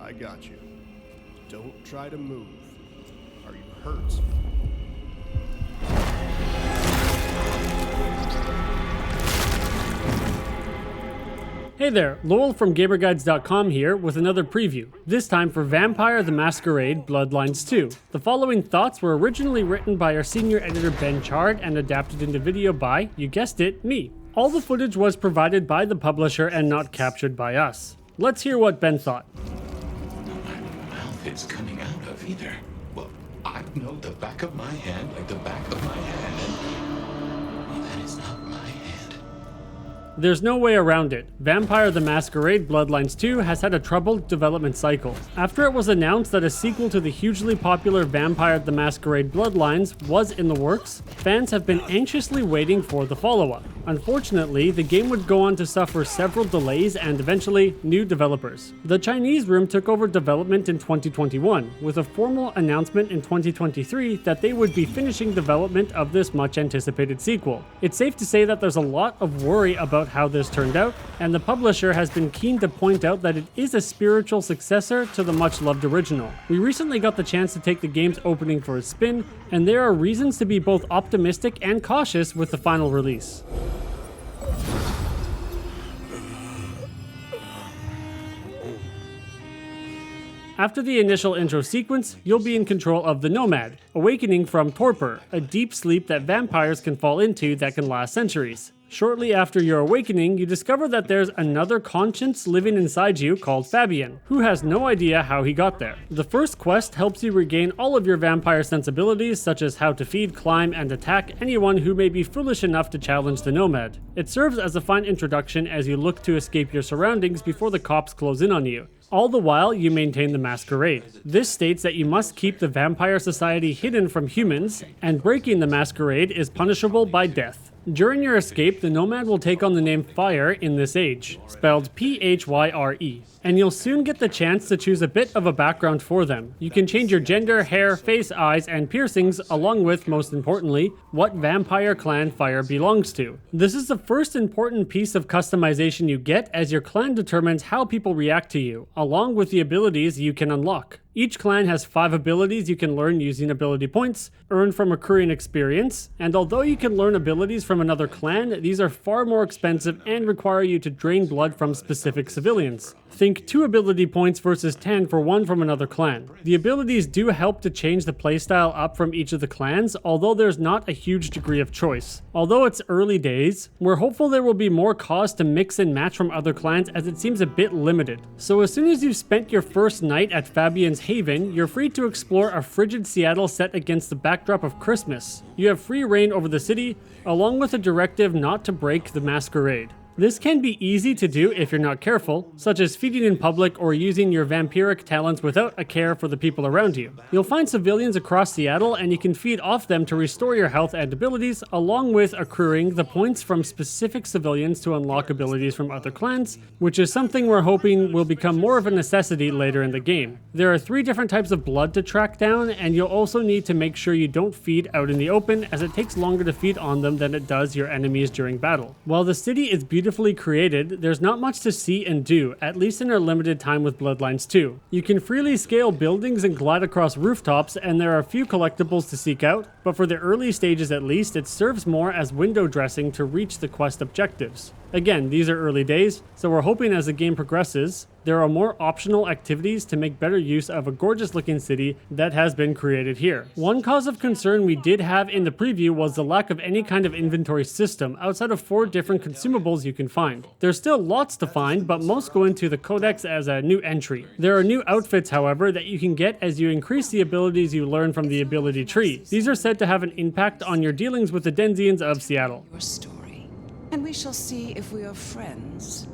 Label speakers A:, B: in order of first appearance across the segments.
A: I got you. Don't try to move, or you hurt.
B: Hey there, Lowell from GamerGuides.com here with another preview, this time for Vampire the Masquerade Bloodlines 2. The following thoughts were originally written by our senior editor Ben Chard and adapted into video by, you guessed it, me. All the footage was provided by the publisher and not captured by us. Let's hear what Ben thought.
C: My mouth is coming out of either. Well, I know the back of my hand like the back of my hand, and that is not my hand.
B: There's no way around it. Vampire the Masquerade Bloodlines 2 has had a troubled development cycle. After it was announced that a sequel to the hugely popular Vampire the Masquerade Bloodlines was in the works, fans have been anxiously waiting for the follow-up. Unfortunately, the game would go on to suffer several delays and eventually new developers. The Chinese room took over development in 2021, with a formal announcement in 2023 that they would be finishing development of this much anticipated sequel. It's safe to say that there's a lot of worry about how this turned out, and the publisher has been keen to point out that it is a spiritual successor to the much-loved original. We recently got the chance to take the game's opening for a spin, and there are reasons to be both optimistic and cautious with the final release. After the initial intro sequence, you'll be in control of the Nomad, awakening from torpor, a deep sleep that vampires can fall into that can last centuries. Shortly after your awakening, you discover that there's another conscience living inside you called Fabian, who has no idea how he got there. The first quest helps you regain all of your vampire sensibilities, such as how to feed, climb, and attack anyone who may be foolish enough to challenge the Nomad. It serves as a fine introduction as you look to escape your surroundings before the cops close in on you. All the while, you maintain the Masquerade. This states that you must keep the vampire society hidden from humans, and breaking the Masquerade is punishable by death. During your escape, the Nomad will take on the name Fire in this age, spelled P-H-Y-R-E, and you'll soon get the chance to choose a bit of a background for them. You can change your gender, hair, face, eyes, and piercings, along with, most importantly, what vampire clan Fire belongs to. This is the first important piece of customization you get, as your clan determines how people react to you, along with the abilities you can unlock. Each clan has 5 abilities you can learn using ability points, earned from accruing experience, and although you can learn abilities from another clan, these are far more expensive and require you to drain blood from specific civilians. Think 2 ability points versus 10 for one from another clan. The abilities do help to change the playstyle up from each of the clans, although there's not a huge degree of choice. Although it's early days, we're hopeful there will be more cause to mix and match from other clans, as it seems a bit limited. So as soon as you've spent your first night at Fabian's Haven, you're free to explore a frigid Seattle set against the backdrop of Christmas. You have free reign over the city, along with a directive not to break the Masquerade. This can be easy to do if you're not careful, such as feeding in public or using your vampiric talents without a care for the people around you. You'll find civilians across Seattle, and you can feed off them to restore your health and abilities, along with accruing the points from specific civilians to unlock abilities from other clans, which is something we're hoping will become more of a necessity later in the game. There are 3 different types of blood to track down, and you'll also need to make sure you don't feed out in the open, as it takes longer to feed on them than it does your enemies during battle. While the city is beautifully created, there's not much to see and do, at least in our limited time with Bloodlines 2. You can freely scale buildings and glide across rooftops, and there are a few collectibles to seek out, but for the early stages at least, it serves more as window dressing to reach the quest objectives. Again, these are early days, so we're hoping as the game progresses, there are more optional activities to make better use of a gorgeous looking city that has been created here. One cause of concern we did have in the preview was the lack of any kind of inventory system outside of 4 different consumables you can find. There's still lots to find, but most go into the codex as a new entry. There are new outfits, however, that you can get as you increase the abilities you learn from the ability tree. These are said to have an impact on your dealings with the Denzians of Seattle.
D: Your story, and we shall see if we are friends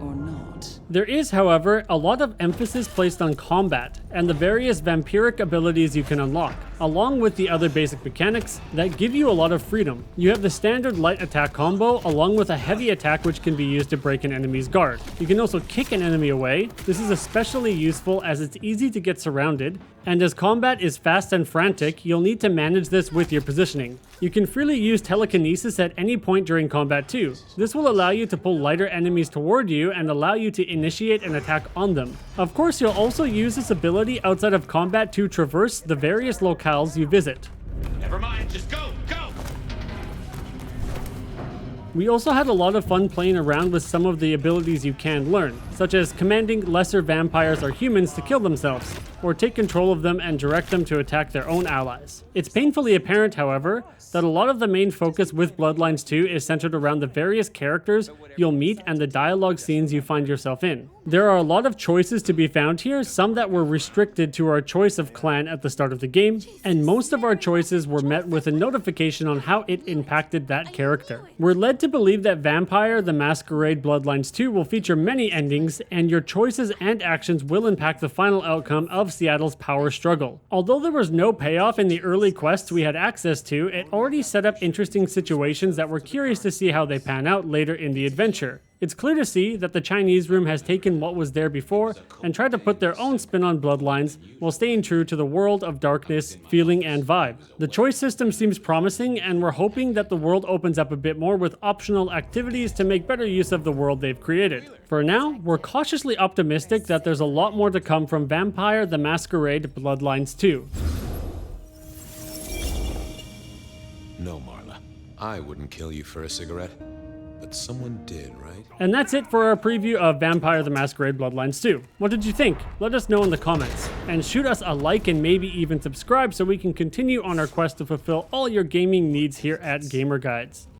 D: or not.
B: There is, however, a lot of emphasis placed on combat and the various vampiric abilities you can unlock, along with the other basic mechanics that give you a lot of freedom. You have the standard light attack combo, along with a heavy attack which can be used to break an enemy's guard. You can also kick an enemy away. This is especially useful as it's easy to get surrounded, and as combat is fast and frantic, you'll need to manage this with your positioning. You can freely use telekinesis at any point during combat too. This will allow you to pull lighter enemies toward you and allow you to initiate an attack on them. Of course, you'll also use this ability outside of combat to traverse the various locales you visit.
C: Never mind, just go, go!
B: We also had a lot of fun playing around with some of the abilities you can learn, such as commanding lesser vampires or humans to kill themselves, or take control of them and direct them to attack their own allies. It's painfully apparent, however, that a lot of the main focus with Bloodlines 2 is centered around the various characters you'll meet and the dialogue scenes you find yourself in. There are a lot of choices to be found here, some that were restricted to our choice of clan at the start of the game, and most of our choices were met with a notification on how it impacted that character. We're led to believe that Vampire: The Masquerade Bloodlines 2 will feature many endings, and your choices and actions will impact the final outcome of Seattle's power struggle. Although there was no payoff in the early quests we had access to, it already set up interesting situations that we're curious to see how they pan out later in the adventure. It's clear to see that the Chinese room has taken what was there before and tried to put their own spin on Bloodlines while staying true to the world of darkness, feeling, and vibe. The choice system seems promising, and we're hoping that the world opens up a bit more with optional activities to make better use of the world they've created. For now, we're cautiously optimistic that there's a lot more to come from Vampire: The Masquerade Bloodlines 2.
E: No, Marla. I wouldn't kill you for a cigarette. But someone did, right?
B: And that's it for our preview of Vampire: The Masquerade Bloodlines 2. What did you think? Let us know in the comments. And shoot us a like and maybe even subscribe so we can continue on our quest to fulfill all your gaming needs here at Gamer Guides.